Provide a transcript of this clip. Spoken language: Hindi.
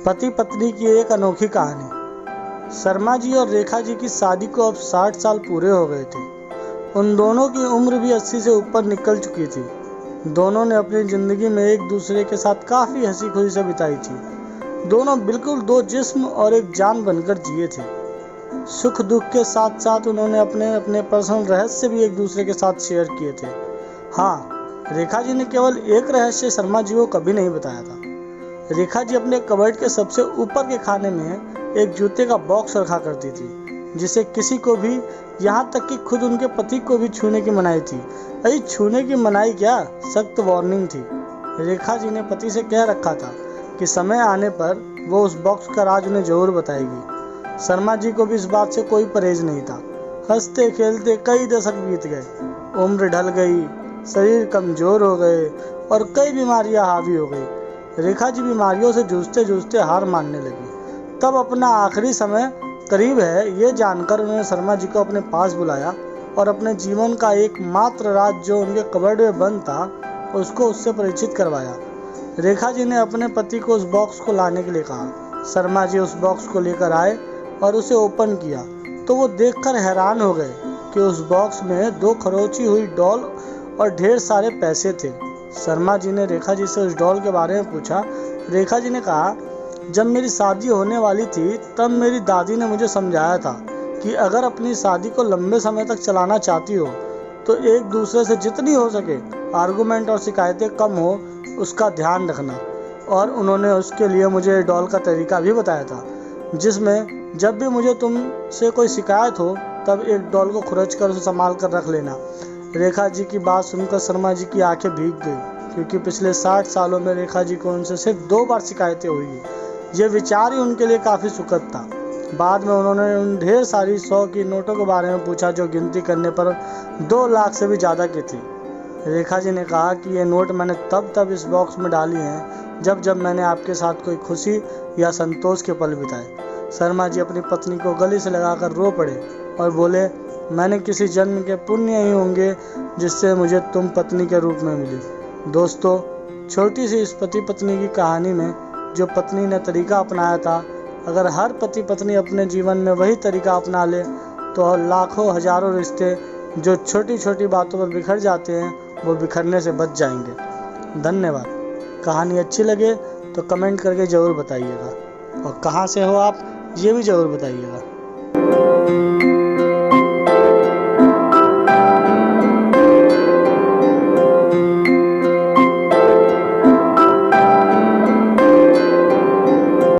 पति पत्नी की एक अनोखी कहानी। शर्मा जी और रेखा जी की शादी को अब 60 साल पूरे हो गए थे। उन दोनों की उम्र भी 80 से ऊपर निकल चुकी थी। दोनों ने अपनी जिंदगी में एक दूसरे के साथ काफी हंसी खुशी से बिताई थी। दोनों बिल्कुल दो जिस्म और एक जान बनकर जिए थे। सुख दुख के साथ साथ उन्होंने अपने अपने पर्सनल रहस्य भी एक दूसरे के साथ शेयर किए थे। हाँ, रेखा जी ने केवल एक रहस्य शर्मा जी को कभी नहीं बताया था। रेखा जी अपने कबर्ड के सबसे ऊपर के खाने में एक जूते का बॉक्स रखा करती थी, जिसे किसी को भी, यहाँ तक कि खुद उनके पति को भी छूने की मनाही थी। अरे छूने की मनाही क्या, सख्त वार्निंग थी। रेखा जी ने पति से कह रखा था कि समय आने पर वो उस बॉक्स का राज उन्हें जरूर बताएगी। शर्मा जी को भी इस बात से कोई परहेज नहीं था। हंसते खेलते कई दशक बीत गए। उम्र ढल गई, शरीर कमजोर हो गए और कई बीमारियां हावी हो गई। रेखा जी बीमारियों से जूझते जूझते हार मानने लगी। तब अपना आखिरी समय करीब है ये जानकर उन्होंने शर्मा जी को अपने पास बुलाया और अपने जीवन का एकमात्र राज जो उनके कबर्ड में बंद था उसको उससे परिचित करवाया। रेखा जी ने अपने पति को उस बॉक्स को लाने के लिए कहा। शर्मा जी उस बॉक्स को लेकर आए और उसे ओपन किया तो वो देखकर हैरान हो गए कि उस बॉक्स में 2 खरोची हुई डॉल और ढेर सारे पैसे थे। शर्मा जी ने रेखा जी से उस डॉल के बारे में पूछा। रेखा जी ने कहा, जब मेरी शादी होने वाली थी तब मेरी दादी ने मुझे समझाया था कि अगर अपनी शादी को लंबे समय तक चलाना चाहती हो तो एक दूसरे से जितनी हो सके आर्गुमेंट और शिकायतें कम हो उसका ध्यान रखना। और उन्होंने उसके लिए मुझे डॉल का तरीका भी बताया था, जिसमें जब भी मुझे तुमसे कोई शिकायत हो तब एक डॉल को खुरच कर उसे संभाल कर रख लेना। रेखा जी की बात सुनकर शर्मा जी की आंखें भीग गई, क्योंकि पिछले 60 सालों में रेखा जी को उनसे सिर्फ 2 बार शिकायतें हुई। ये विचार ही उनके लिए काफ़ी सुखद था। बाद में उन्होंने उन ढेर सारी 100 की नोटों के बारे में पूछा जो गिनती करने पर 2 लाख से भी ज़्यादा की थी। रेखा जी ने कहा कि ये नोट मैंने तब इस बॉक्स में डाली हैं जब मैंने आपके साथ कोई खुशी या संतोष के पल बिताए। शर्मा जी अपनी पत्नी को गले से लगाकर रो पड़े और बोले, मैंने किसी जन्म के पुण्य ही होंगे जिससे मुझे तुम पत्नी के रूप में मिली। दोस्तों, छोटी सी इस पति पत्नी की कहानी में जो पत्नी ने तरीका अपनाया था, अगर हर पति पत्नी अपने जीवन में वही तरीका अपना ले तो लाखों हजारों रिश्ते जो छोटी छोटी बातों पर बिखर जाते हैं वो बिखरने से बच जाएंगे। धन्यवाद। कहानी अच्छी लगे तो कमेंट करके ज़रूर बताइएगा और कहाँ से हो आप ये भी ज़रूर बताइएगा।